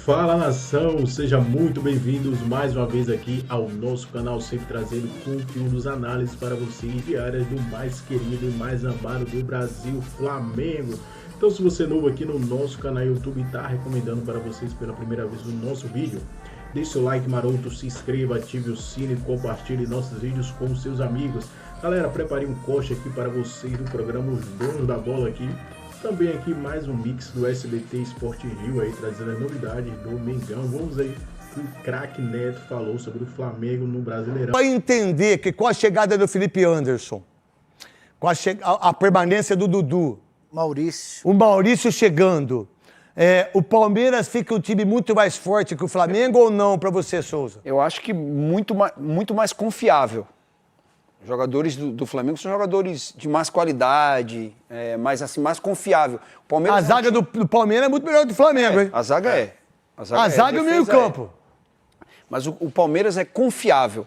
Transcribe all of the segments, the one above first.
Fala nação, sejam muito bem-vindos mais uma vez aqui ao nosso canal, sempre trazendo conteúdos, análises para vocês diárias do mais querido e mais amado do Brasil, Flamengo. Então, se você é novo aqui no nosso canal YouTube e está recomendando para vocês pela primeira vez o nosso vídeo, deixe seu like maroto, se inscreva, ative o sino e compartilhe nossos vídeos com seus amigos. Galera, preparei um corte aqui para vocês do programa Os Donos da Bola aqui. Também aqui mais um mix do SBT Sport Rio aí, trazendo as novidades do Mengão. Vamos aí que o craque Neto falou sobre o Flamengo no Brasileirão. Para entender que com a chegada do Felipe Anderson, com a permanência do Dudu, o Maurício chegando, o Palmeiras fica um time muito mais forte que o Flamengo ou não para você, Souza? Eu acho que muito mais confiável. Os jogadores do Flamengo são jogadores de mais qualidade, mais confiável. A zaga do Palmeiras é muito melhor do Flamengo, hein? A zaga é. A zaga é o meio-campo. Mas o Palmeiras é confiável.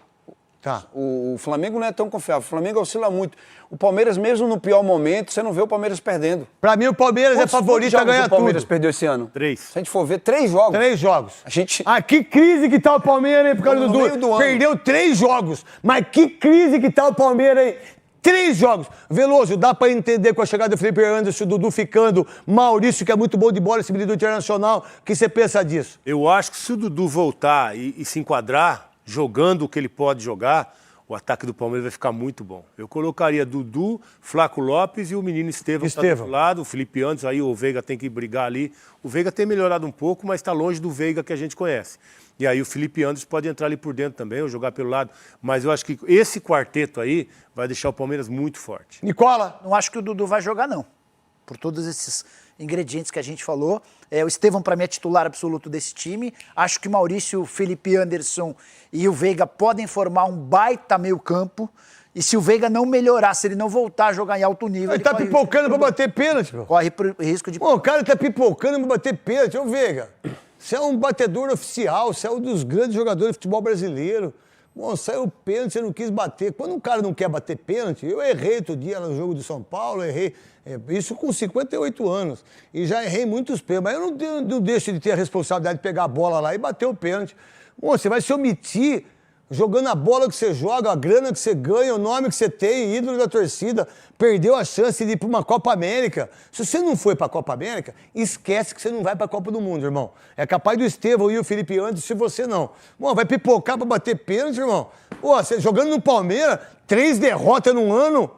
Tá. O Flamengo não é tão confiável. O Flamengo oscila muito. O Palmeiras, mesmo no pior momento, você não vê o Palmeiras perdendo. Pra mim, o Palmeiras é favorito a ganhar tudo. O Palmeiras perdeu esse ano? 3. Se a gente for ver, 3 jogos. 3 jogos. Que crise que tá o Palmeiras aí por causa do Dudu. Perdeu 3 jogos. Mas que crise que tá o Palmeiras aí. 3 jogos. Veloso, dá pra entender com a chegada do Felipe Anderson, o Dudu ficando, Maurício, que é muito bom de bola, esse menino internacional. O que você pensa disso? Eu acho que se o Dudu voltar e se enquadrar, jogando o que ele pode jogar, o ataque do Palmeiras vai ficar muito bom. Eu colocaria Dudu, Flaco Lopes e o menino Estevão. Tá do outro lado, o Felipe Anderson, aí o Veiga tem que brigar ali. O Veiga tem melhorado um pouco, mas está longe do Veiga que a gente conhece. E aí o Felipe Anderson pode entrar ali por dentro também, ou jogar pelo lado. Mas eu acho que esse quarteto aí vai deixar o Palmeiras muito forte. Nicola? Não acho que o Dudu vai jogar, não. Por todos esses ingredientes que a gente falou. O Estevão, para mim, é titular absoluto desse time. Acho que o Maurício, o Felipe Anderson e o Veiga podem formar um baita meio-campo. E se o Veiga não melhorar, se ele não voltar a jogar em alto nível... Ele tá pipocando pra bater pênalti, pô. Corre risco de... Pô, o cara tá pipocando pra bater pênalti. Ô, Veiga, você é um batedor oficial, você é um dos grandes jogadores de futebol brasileiro. Bom, saiu o pênalti, você não quis bater. Quando um cara não quer bater pênalti, eu errei outro dia no jogo de São Paulo, errei. Isso com 58 anos. E já errei muitos pênaltis. Mas eu não deixo de ter a responsabilidade de pegar a bola lá e bater o pênalti. Bom, você vai se omitir jogando a bola que você joga, a grana que você ganha, o nome que você tem, ídolo da torcida. Perdeu a chance de ir para uma Copa América. Se você não foi para a Copa América, esquece que você não vai para a Copa do Mundo, irmão. É capaz do Estevão e o Felipe Anderson, se você não. Bom, vai pipocar para bater pênalti, irmão. Pô, você jogando no Palmeiras, 3 derrotas num ano.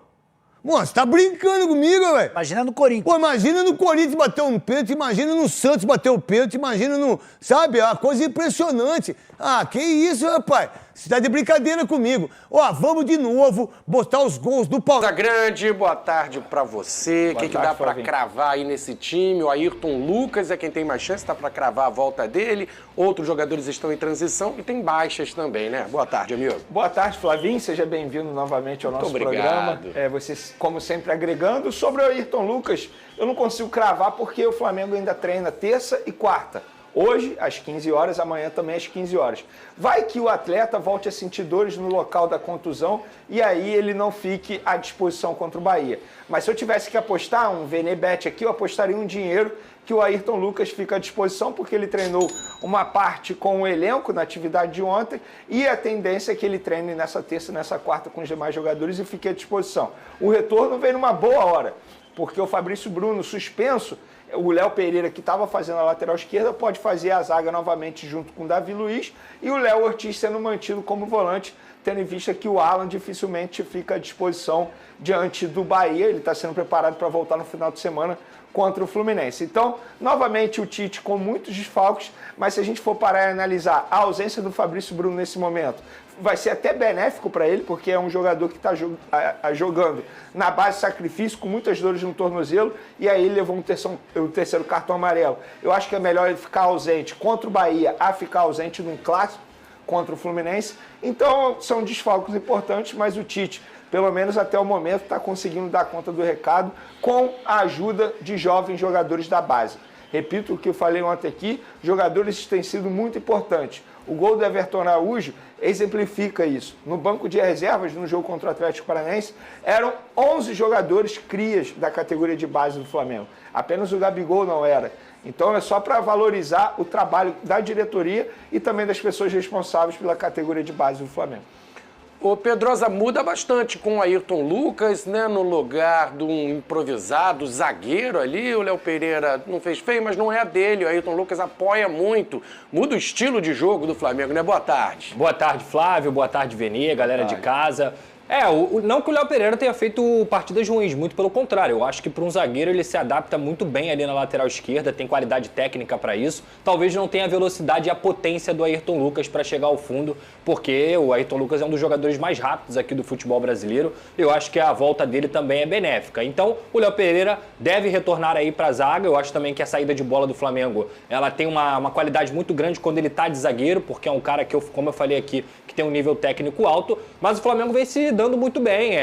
Pô, você tá brincando comigo, velho. Imagina no Corinthians. Pô, imagina no Corinthians bater um pênalti, imagina no Santos bater um pênalti, imagina no... Sabe, é uma coisa impressionante. Ah, que isso, rapaz. Você tá de brincadeira comigo. Ó, vamos de novo botar os gols do Palmeiras. Grande, boa tarde pra você. O que dá pra cravar aí nesse time? O Ayrton Lucas é quem tem mais chance, tá pra cravar a volta dele. Outros jogadores estão em transição e tem baixas também, né? Boa tarde, amigo. Boa tarde, Flavinho. Seja bem-vindo novamente ao nosso programa. Você, como sempre, agregando. Sobre o Ayrton Lucas, eu não consigo cravar porque o Flamengo ainda treina terça e quarta. Hoje, às 15 horas, amanhã também às 15 horas. Vai que o atleta volte a sentir dores no local da contusão e aí ele não fique à disposição contra o Bahia. Mas se eu tivesse que apostar um VNBet aqui, eu apostaria um dinheiro que o Ayrton Lucas fica à disposição porque ele treinou uma parte com o elenco na atividade de ontem e a tendência é que ele treine nessa terça e nessa quarta com os demais jogadores e fique à disposição. O retorno vem numa boa hora, porque o Fabrício Bruno suspenso, o Léo Pereira, que estava fazendo a lateral esquerda, pode fazer a zaga novamente junto com o Davi Luiz e o Léo Ortiz sendo mantido como volante, tendo em vista que o Alan dificilmente fica à disposição diante do Bahia. Ele está sendo preparado para voltar no final de semana contra o Fluminense. Então, novamente o Tite com muitos desfalques, mas se a gente for parar e analisar a ausência do Fabrício Bruno nesse momento, vai ser até benéfico para ele, porque é um jogador que está jogando na base de sacrifício, com muitas dores no tornozelo, e aí ele levou o terceiro cartão amarelo. Eu acho que é melhor ele ficar ausente contra o Bahia a ficar ausente num clássico contra o Fluminense. Então, são desfalques importantes, mas o Tite, pelo menos até o momento, está conseguindo dar conta do recado com a ajuda de jovens jogadores da base. Repito o que eu falei ontem aqui, jogadores têm sido muito importantes. O gol do Everton Araújo exemplifica isso. No banco de reservas, no jogo contra o Atlético Paranaense, eram 11 jogadores crias da categoria de base do Flamengo. Apenas o Gabigol não era. Então é só para valorizar o trabalho da diretoria e também das pessoas responsáveis pela categoria de base do Flamengo. O Pedrosa muda bastante com o Ayrton Lucas, né, no lugar de um improvisado zagueiro ali. O Léo Pereira não fez feio, mas não é a dele. O Ayrton Lucas apoia muito, muda o estilo de jogo do Flamengo, né? Boa tarde. Boa tarde, Flávio. Boa tarde, Vene, galera de casa. Não que o Léo Pereira tenha feito partidas ruins, muito pelo contrário. Eu acho que para um zagueiro ele se adapta muito bem ali na lateral esquerda, tem qualidade técnica para isso. Talvez não tenha a velocidade e a potência do Ayrton Lucas para chegar ao fundo, porque o Ayrton Lucas é um dos jogadores mais rápidos aqui do futebol brasileiro. Eu acho que a volta dele também é benéfica. Então, o Léo Pereira deve retornar aí para a zaga. Eu acho também que a saída de bola do Flamengo, ela tem uma qualidade muito grande quando ele está de zagueiro, porque é um cara que, como eu falei aqui, que tem um nível técnico alto, mas o Flamengo vem se dando muito bem,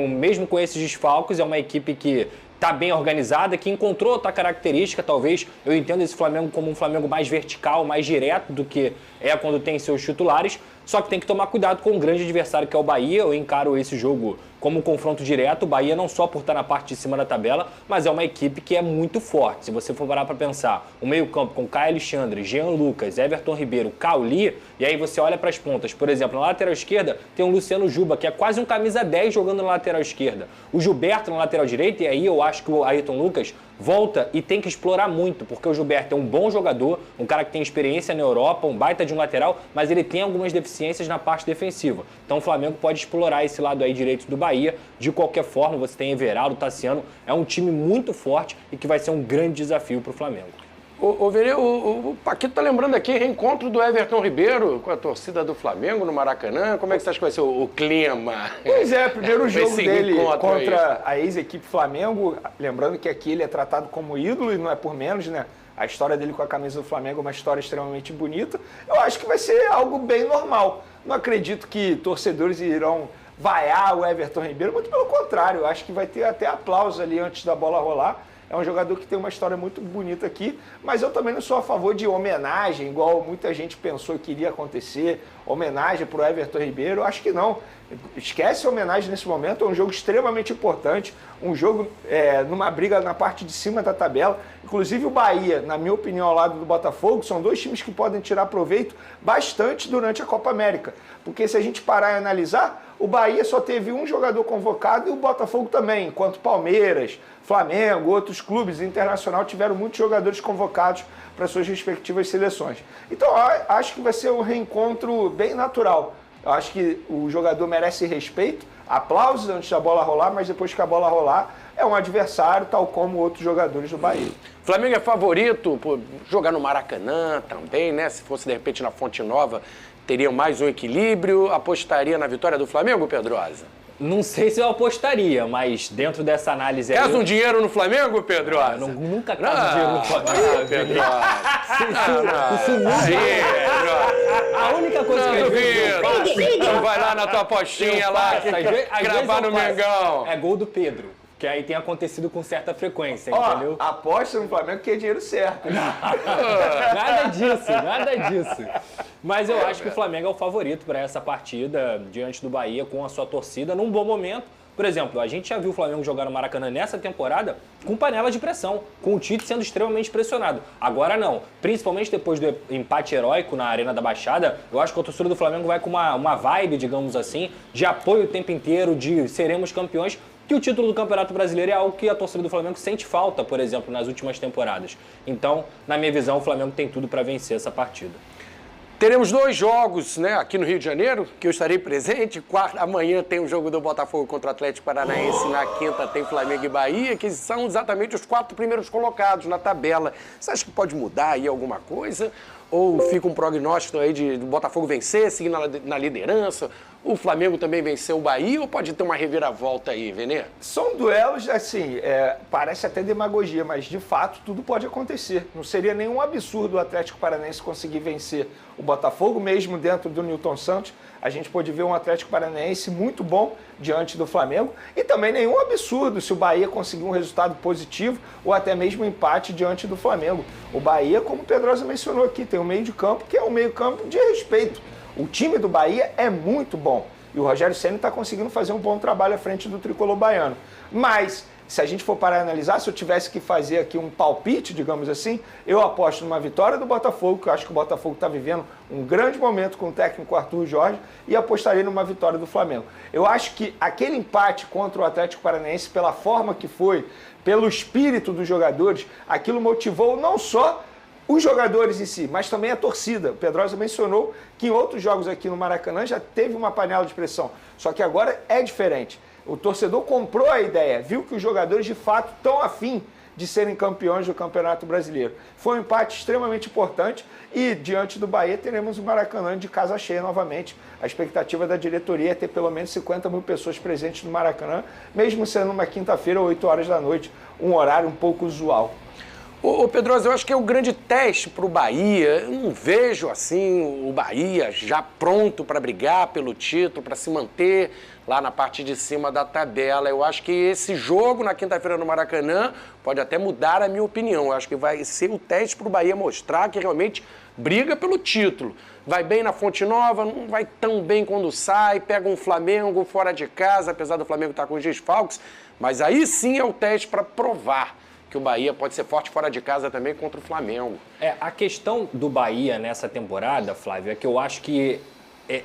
mesmo com esses desfalques, é uma equipe que está bem organizada, que encontrou outra característica, talvez. Eu entendo esse Flamengo como um Flamengo mais vertical, mais direto do que é quando tem seus titulares, só que tem que tomar cuidado com o grande adversário que é o Bahia. Eu encaro esse jogo como um confronto direto. O Bahia não só por estar na parte de cima da tabela, mas é uma equipe que é muito forte. Se você for parar para pensar, o meio-campo com Caio Alexandre, Jean Lucas, Everton Ribeiro, Cauli, e aí você olha para as pontas. Por exemplo, na lateral esquerda tem o Luciano Juba, que é quase um camisa 10 jogando na lateral esquerda. O Gilberto na lateral direita, e aí eu acho que o Ayrton Lucas volta e tem que explorar muito, porque o Gilberto é um bom jogador, um cara que tem experiência na Europa, um baita de um lateral, mas ele tem algumas deficiências na parte defensiva. Então o Flamengo pode explorar esse lado aí direito do Bahia. De qualquer forma, você tem Everaldo, Tassiano, é um time muito forte e que vai ser um grande desafio para o Flamengo. O Paquito tá lembrando aqui, reencontro do Everton Ribeiro com a torcida do Flamengo no Maracanã. Como é que você acha que vai ser o clima? Pois é, primeiro jogo dele contra aí a ex-equipe Flamengo. Lembrando que aqui ele é tratado como ídolo e não é por menos, né? A história dele com a camisa do Flamengo é uma história extremamente bonita. Eu acho que vai ser algo bem normal. Não acredito que torcedores irão vaiar o Everton Ribeiro, muito pelo contrário. Eu acho que vai ter até aplauso ali antes da bola rolar. É um jogador que tem uma história muito bonita aqui, mas eu também não sou a favor de homenagem, igual muita gente pensou que iria acontecer, homenagem para o Everton Ribeiro. Eu acho que não. Esquece a homenagem nesse momento, é um jogo extremamente importante, um jogo numa briga na parte de cima da tabela. Inclusive o Bahia, na minha opinião, ao lado do Botafogo, são dois times que podem tirar proveito bastante durante a Copa América. Porque se a gente parar e analisar, o Bahia só teve um jogador convocado e o Botafogo também, enquanto Palmeiras, Flamengo, outros clubes internacionais tiveram muitos jogadores convocados para suas respectivas seleções. Então, acho que vai ser um reencontro bem natural. Eu acho que o jogador merece respeito, aplausos antes da bola rolar, mas depois que a bola rolar, é um adversário, tal como outros jogadores do Bahia. Flamengo é favorito por jogar no Maracanã também, né? Se fosse, de repente, na Fonte Nova, teria mais um equilíbrio. Apostaria na vitória do Flamengo, Pedrosa? Não sei se eu apostaria, mas dentro dessa análise aí... Quer um dinheiro no Flamengo, Pedrosa? Nunca caso dinheiro no Flamengo. Pedrosa. A única coisa que eu vi... Então vai lá na tua apostinha lá, cravar no Mengão. É gol do Pedro. Que aí tem acontecido com certa frequência, entendeu? Aposta no Flamengo que é dinheiro certo. Nada disso. Mas eu acho que o Flamengo é o favorito para essa partida diante do Bahia com a sua torcida num bom momento. Por exemplo, a gente já viu o Flamengo jogar no Maracanã nessa temporada com panela de pressão, com o Tite sendo extremamente pressionado. Agora não, principalmente depois do empate heróico na Arena da Baixada, eu acho que a torcida do Flamengo vai com uma vibe, digamos assim, de apoio o tempo inteiro, de seremos campeões, que o título do Campeonato Brasileiro é algo que a torcida do Flamengo sente falta, por exemplo, nas últimas temporadas. Então, na minha visão, o Flamengo tem tudo para vencer essa partida. Teremos 2 jogos, né, aqui no Rio de Janeiro, que eu estarei presente. Amanhã tem o jogo do Botafogo contra o Atlético Paranaense, na quinta tem Flamengo e Bahia, que são exatamente os 4 primeiros colocados na tabela. Você acha que pode mudar aí alguma coisa? Ou fica um prognóstico aí de do Botafogo vencer, seguir na liderança? O Flamengo também venceu o Bahia ou pode ter uma reviravolta aí, Vene? São duelos, assim, parece até demagogia, mas de fato tudo pode acontecer. Não seria nenhum absurdo o Atlético Paranaense conseguir vencer o Botafogo, mesmo dentro do Nilton Santos. A gente pode ver um Atlético Paranaense muito bom diante do Flamengo e também nenhum absurdo se o Bahia conseguir um resultado positivo ou até mesmo um empate diante do Flamengo. O Bahia, como o Pedrosa mencionou aqui, tem um meio de campo que é um meio campo de respeito. O time do Bahia é muito bom e o Rogério Ceni está conseguindo fazer um bom trabalho à frente do tricolor baiano. Mas se a gente for parar e analisar, se eu tivesse que fazer aqui um palpite, digamos assim, eu aposto numa vitória do Botafogo, que eu acho que o Botafogo está vivendo um grande momento com o técnico Arthur Jorge, e apostaria numa vitória do Flamengo. Eu acho que aquele empate contra o Atlético Paranaense, pela forma que foi, pelo espírito dos jogadores, aquilo motivou não só os jogadores em si, mas também a torcida. O Pedrosa mencionou que em outros jogos aqui no Maracanã já teve uma panela de pressão, só que agora é diferente. O torcedor comprou a ideia, viu que os jogadores de fato estão afim de serem campeões do Campeonato Brasileiro. Foi um empate extremamente importante e, diante do Bahia, teremos o Maracanã de casa cheia novamente. A expectativa da diretoria é ter pelo menos 50 mil pessoas presentes no Maracanã, mesmo sendo uma quinta-feira, 8 horas da noite, um horário um pouco usual. Ô Pedrosa, eu acho que é o grande teste para o Bahia. Eu não vejo assim o Bahia já pronto para brigar pelo título, para se manter lá na parte de cima da tabela. Eu acho que esse jogo na quinta-feira no Maracanã pode até mudar a minha opinião. Eu acho que vai ser o teste para o Bahia mostrar que realmente briga pelo título. Vai bem na Fonte Nova, não vai tão bem quando sai, pega um Flamengo fora de casa, apesar do Flamengo estar com os desfalques, mas aí sim é o teste para provar que o Bahia pode ser forte fora de casa também contra o Flamengo. A questão do Bahia nessa temporada, Flávio, é que eu acho que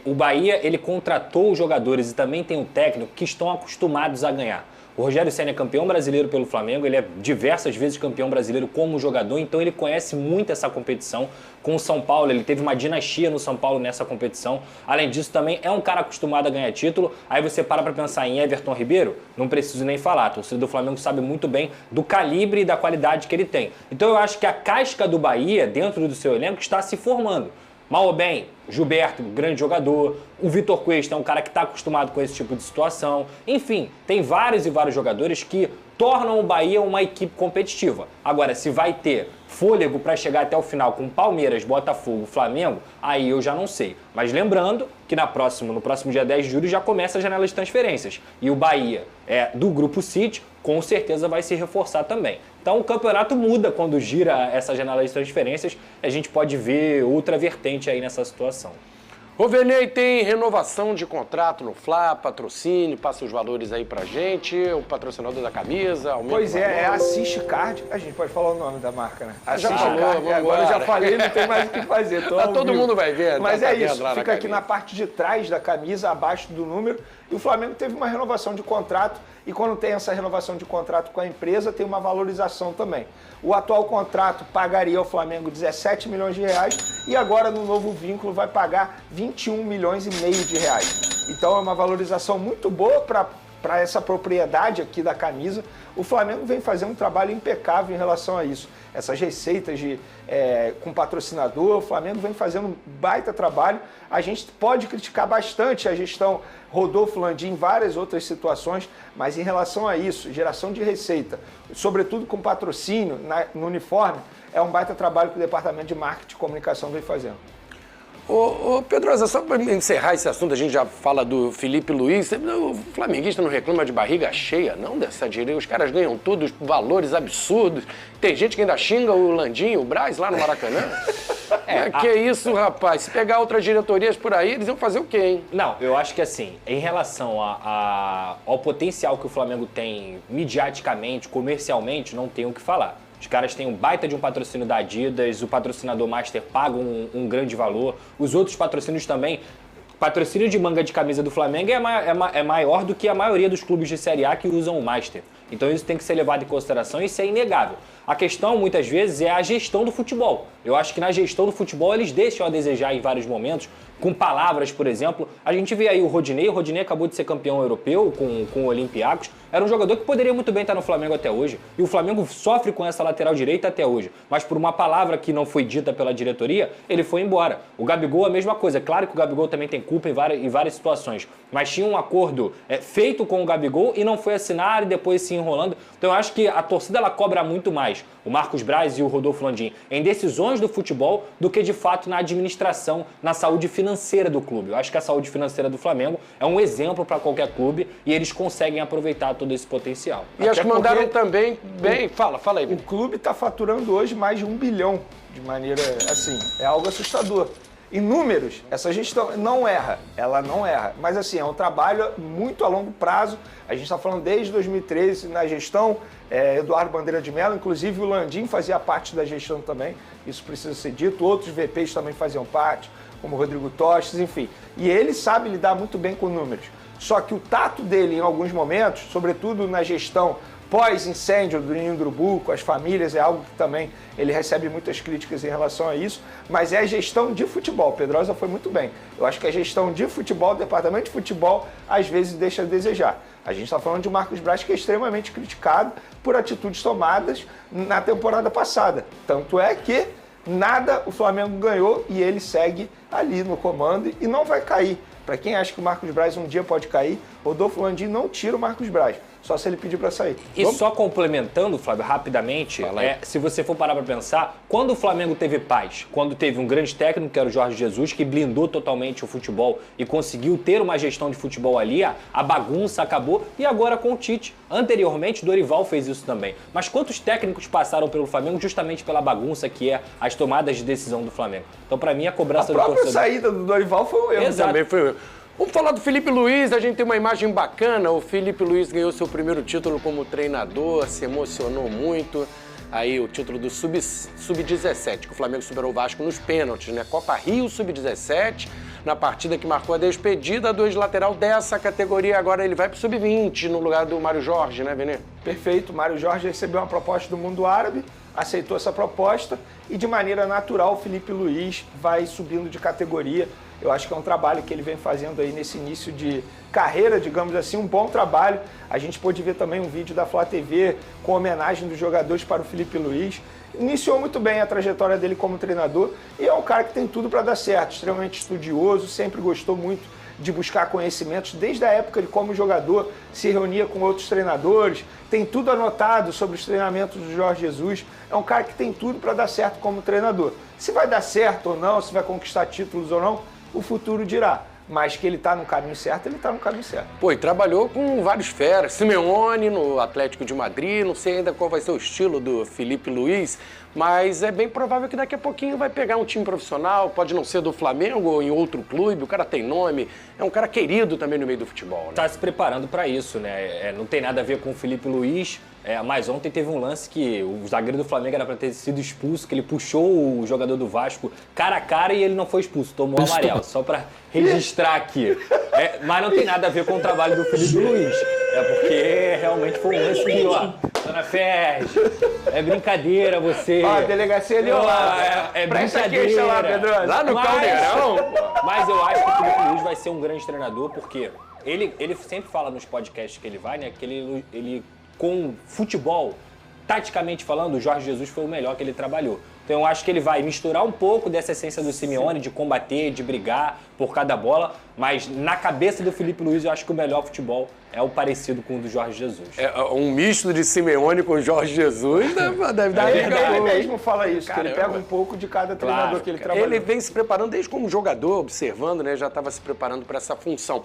o Bahia ele contratou os jogadores e também tem um técnico que estão acostumados a ganhar. O Rogério Ceni é campeão brasileiro pelo Flamengo, ele é diversas vezes campeão brasileiro como jogador, então ele conhece muito essa competição. Com o São Paulo, ele teve uma dinastia no São Paulo nessa competição. Além disso, também é um cara acostumado a ganhar título. Aí você para pensar em Everton Ribeiro, não preciso nem falar. A torcida do Flamengo sabe muito bem do calibre e da qualidade que ele tem. Então eu acho que a casca do Bahia, dentro do seu elenco, está se formando. Mal ou bem, Gilberto, grande jogador. O Vitor Cuesta é um cara que está acostumado com esse tipo de situação. Enfim, tem vários e vários jogadores que tornam o Bahia uma equipe competitiva. Agora, se vai ter fôlego para chegar até o final com Palmeiras, Botafogo, Flamengo, aí eu já não sei. Mas lembrando que no próximo dia 10 de julho já começa a janela de transferências. E o Bahia do Grupo City, com certeza vai se reforçar também. Então o campeonato muda quando gira essa janela de transferências. A gente pode ver outra vertente aí nessa situação. O Venei tem renovação de contrato no Fla, patrocínio, passa os valores aí pra gente, o patrocinador da camisa, aumenta. Pois é Assist Card, a gente pode falar o nome da marca, né? Já falou, Card, agora eu já falei, não tem mais o que fazer. Todo mundo vai ver. Mas é isso, fica aqui na parte de trás da camisa, abaixo do número, e o Flamengo teve uma renovação de contrato, e quando tem essa renovação de contrato com a empresa, tem uma valorização também. O atual contrato pagaria ao Flamengo 17 milhões de reais e agora no novo vínculo vai pagar 21 milhões e meio de reais. Então é uma valorização muito boa para essa propriedade aqui da camisa. O Flamengo vem fazendo um trabalho impecável em relação a isso. Essas receitas com patrocinador, o Flamengo vem fazendo um baita trabalho. A gente pode criticar bastante a gestão Rodolfo Landim em várias outras situações, mas em relação a isso, geração de receita, sobretudo com patrocínio no uniforme, é um baita trabalho que o Departamento de Marketing e Comunicação vem fazendo. Ô Pedrosa, só para encerrar esse assunto, a gente já fala do Felipe Luiz. O flamenguista não reclama de barriga cheia, não, dessa direita. Os caras ganham todos valores absurdos. Tem gente que ainda xinga o Landim, o Braz lá no Maracanã. Que isso, rapaz? Se pegar outras diretorias por aí, eles iam fazer o quê, hein? Não, eu acho que assim, em relação ao potencial que o Flamengo tem midiaticamente, comercialmente, não tem o que falar. Os caras têm um baita de um patrocínio da Adidas, o patrocinador Master paga um grande valor, os outros patrocínios também. Patrocínio de manga de camisa do Flamengo é maior do que a maioria dos clubes de Série A que usam o Master. Então isso tem que ser levado em consideração e isso é inegável. A questão, muitas vezes, é a gestão do futebol. Eu acho que na gestão do futebol eles deixam a desejar em vários momentos, com palavras, por exemplo. A gente vê aí o Rodinei acabou de ser campeão europeu com o Olympiacos. Era um jogador que poderia muito bem estar no Flamengo até hoje. E o Flamengo sofre com essa lateral direita até hoje. Mas por uma palavra que não foi dita pela diretoria, ele foi embora. O Gabigol, a mesma coisa. Claro que o Gabigol também tem culpa em várias situações. Mas tinha um acordo feito com o Gabigol e não foi assinado e depois se enrolando. Então eu acho que a torcida ela cobra muito mais o Marcos Braz e o Rodolfo Landim em decisões do futebol do que de fato na administração, na saúde financeira do clube. Eu acho que a saúde financeira do Flamengo é um exemplo para qualquer clube e eles conseguem aproveitar todo esse potencial. E acho que mandaram também bem... Fala aí. O clube está faturando hoje mais de 1 bilhão, de maneira assim, é algo assustador. Em números, essa gestão não erra, ela não erra. Mas assim, é um trabalho muito a longo prazo. A gente está falando desde 2013 na gestão Eduardo Bandeira de Mello, inclusive o Landim fazia parte da gestão também, isso precisa ser dito. Outros VPs também faziam parte, como o Rodrigo Tostes, enfim. E ele sabe lidar muito bem com números. Só que o tato dele em alguns momentos, sobretudo na gestão pós-incêndio do Ninho do Urubu, com as famílias, é algo que também ele recebe muitas críticas em relação a isso, mas é a gestão de futebol. Pedrosa foi muito bem. Eu acho que a gestão de futebol, o departamento de futebol, às vezes deixa a desejar. A gente está falando de Marcos Braz, que é extremamente criticado por atitudes tomadas na temporada passada. Tanto é que nada o Flamengo ganhou e ele segue ali no comando e não vai cair. Para quem acha que o Marcos Braz um dia pode cair, Rodolfo Landim não tira o Marcos Braz, só se ele pedir para sair. E só complementando, Flávio, rapidamente, se você for parar para pensar, quando o Flamengo teve paz, quando teve um grande técnico, que era o Jorge Jesus, que blindou totalmente o futebol e conseguiu ter uma gestão de futebol ali, a bagunça acabou, e agora com o Tite. Anteriormente, Dorival fez isso também. Mas quantos técnicos passaram pelo Flamengo justamente pela bagunça que é as tomadas de decisão do Flamengo? Então, para mim, a cobrança do torcedor... A própria saída do Dorival foi um erro. Exato. Também foi um erro. Vamos falar do Felipe Luiz, a gente tem uma imagem bacana. O Felipe Luiz ganhou seu primeiro título como treinador, se emocionou muito. Aí o título do Sub-17, que o Flamengo superou o Vasco nos pênaltis, né? Copa Rio Sub-17, na partida que marcou a despedida do ex-lateral dessa categoria. Agora ele vai pro Sub-20, no lugar do Mário Jorge, né, Benê? Perfeito, Mário Jorge recebeu uma proposta do mundo árabe, aceitou essa proposta e de maneira natural o Felipe Luiz vai subindo de categoria. Eu acho que é um trabalho que ele vem fazendo aí nesse início de carreira, digamos assim, um bom trabalho. A gente pôde ver também um vídeo da Flá TV com homenagem dos jogadores para o Felipe Luiz. Iniciou muito bem a trajetória dele como treinador e é um cara que tem tudo para dar certo, extremamente estudioso, sempre gostou muito de buscar conhecimentos. Desde a época de como jogador, se reunia com outros treinadores, tem tudo anotado sobre os treinamentos do Jorge Jesus. É um cara que tem tudo para dar certo como treinador. Se vai dar certo ou não, se vai conquistar títulos ou não, o futuro dirá. Mas que ele está no caminho certo, ele está no caminho certo. Pô, e trabalhou com vários feras. Simeone no Atlético de Madrid, não sei ainda qual vai ser o estilo do Felipe Luiz, mas é bem provável que daqui a pouquinho vai pegar um time profissional, pode não ser do Flamengo ou em outro clube, o cara tem nome, é um cara querido também no meio do futebol, né? Tá se preparando para isso, né? Não tem nada a ver com o Felipe Luiz, mas ontem teve um lance que o zagueiro do Flamengo era para ter sido expulso, que ele puxou o jogador do Vasco cara a cara e ele não foi expulso, tomou o amarelo, só para registrar aqui. Mas não tem nada a ver com o trabalho do Felipe Luiz, porque realmente foi um lance que, ó, Dona Ferge, é brincadeira você. Ó, a delegacia ali, ó. É brincadeira. Lá, Pedro. Lá no Caldeirão. Mas eu acho que o Felipe Luiz vai ser um grande treinador, porque ele sempre fala nos podcasts que ele vai, né, que ele com futebol, taticamente falando, o Jorge Jesus foi o melhor que ele trabalhou. Então eu acho que ele vai misturar um pouco dessa essência do Simeone, de combater, de brigar por cada bola, mas na cabeça do Felipe Luiz eu acho que o melhor futebol é o parecido com o do Jorge Jesus. Um misto de Simeone com Jorge Jesus deve dar Ele mesmo fala isso, caramba, que ele pega um pouco de cada treinador que ele trabalha. Ele vem se preparando desde como jogador, observando, né? Já estava se preparando para essa função.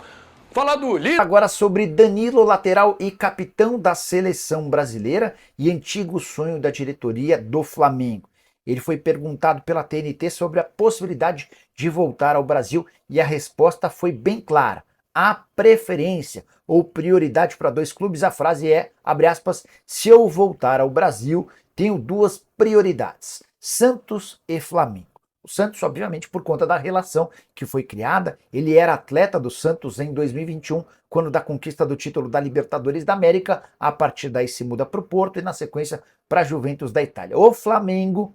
Falar do líder. Agora sobre Danilo, lateral e capitão da seleção brasileira e antigo sonho da diretoria do Flamengo. Ele foi perguntado pela TNT sobre a possibilidade de voltar ao Brasil e a resposta foi bem clara. A preferência ou prioridade para dois clubes, a frase é, abre aspas, se eu voltar ao Brasil, tenho duas prioridades, Santos e Flamengo. O Santos, obviamente, por conta da relação que foi criada, ele era atleta do Santos em 2021, quando da conquista do título da Libertadores da América, a partir daí se muda para o Porto e na sequência para a Juventus da Itália. O Flamengo,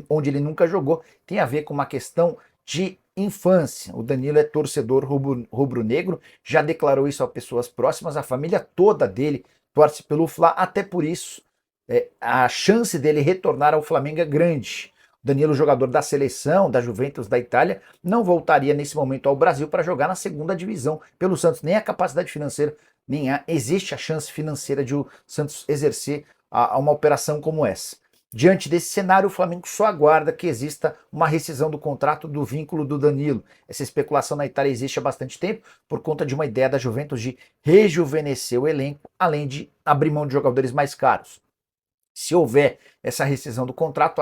onde ele nunca jogou, tem a ver com uma questão de infância. O Danilo é torcedor rubro-negro, já declarou isso a pessoas próximas, a família toda dele torce pelo Fla, até por isso a chance dele retornar ao Flamengo é grande. Danilo, jogador da seleção, da Juventus da Itália, não voltaria nesse momento ao Brasil para jogar na segunda divisão pelo Santos. Nem a capacidade financeira, existe a chance financeira de o Santos exercer uma operação como essa. Diante desse cenário, o Flamengo só aguarda que exista uma rescisão do contrato do vínculo do Danilo. Essa especulação na Itália existe há bastante tempo por conta de uma ideia da Juventus de rejuvenescer o elenco, além de abrir mão de jogadores mais caros. Se houver essa rescisão do contrato,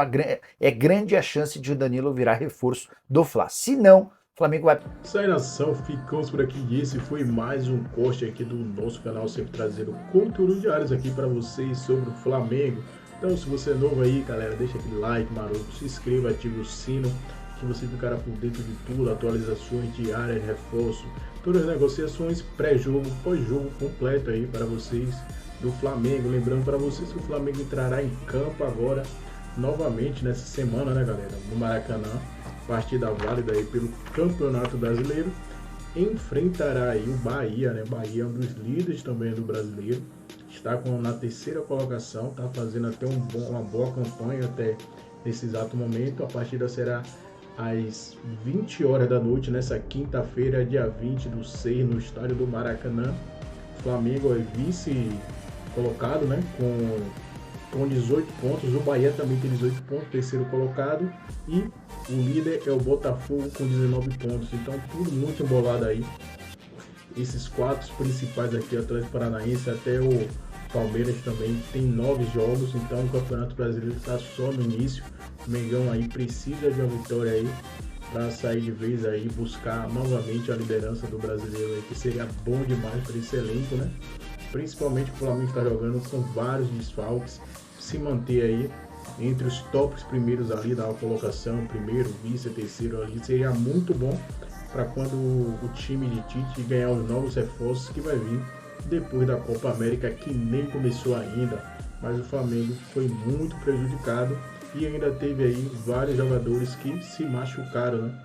é grande a chance de o Danilo virar reforço do Fla. Se não, o Flamengo vai... Isso aí, nação, ficamos por aqui e esse foi mais um corte aqui do nosso canal, sempre trazendo conteúdos diários aqui para vocês sobre o Flamengo. Então, se você é novo aí, galera, deixa aquele like maroto, se inscreva, ative o sino, que você ficará por dentro de tudo, atualizações diárias, reforço, todas as negociações, pré-jogo, pós-jogo completo aí para vocês do Flamengo. Lembrando para vocês que o Flamengo entrará em campo agora, novamente nessa semana, né, galera, no Maracanã, partida válida aí pelo Campeonato Brasileiro, enfrentará aí o Bahia, né, Bahia é um dos líderes também do Brasileiro, está na terceira colocação, está fazendo até uma boa campanha até nesse exato momento. A partida será às 20 horas da noite, nessa quinta-feira, dia 20/6, no estádio do Maracanã. O Flamengo é vice-colocado, né, com 18 pontos. O Bahia também tem 18 pontos, terceiro colocado. E o líder é o Botafogo com 19 pontos. Então, tudo muito embolado aí. Esses 4 principais aqui, Atlético Paranaense até o Palmeiras também tem 9 jogos. Então, o Campeonato Brasileiro está só no início. O Mengão aí precisa de uma vitória aí para sair de vez aí, buscar novamente a liderança do Brasileiro aí, que seria bom demais para esse elenco, né? Principalmente o Flamengo está jogando com vários desfalques, se manter aí entre os tops primeiros ali da colocação, primeiro, vice, terceiro ali, seria muito bom para quando o time de Tite ganhar os novos reforços que vai vir depois da Copa América, que nem começou ainda, mas o Flamengo foi muito prejudicado e ainda teve aí vários jogadores que se machucaram, né?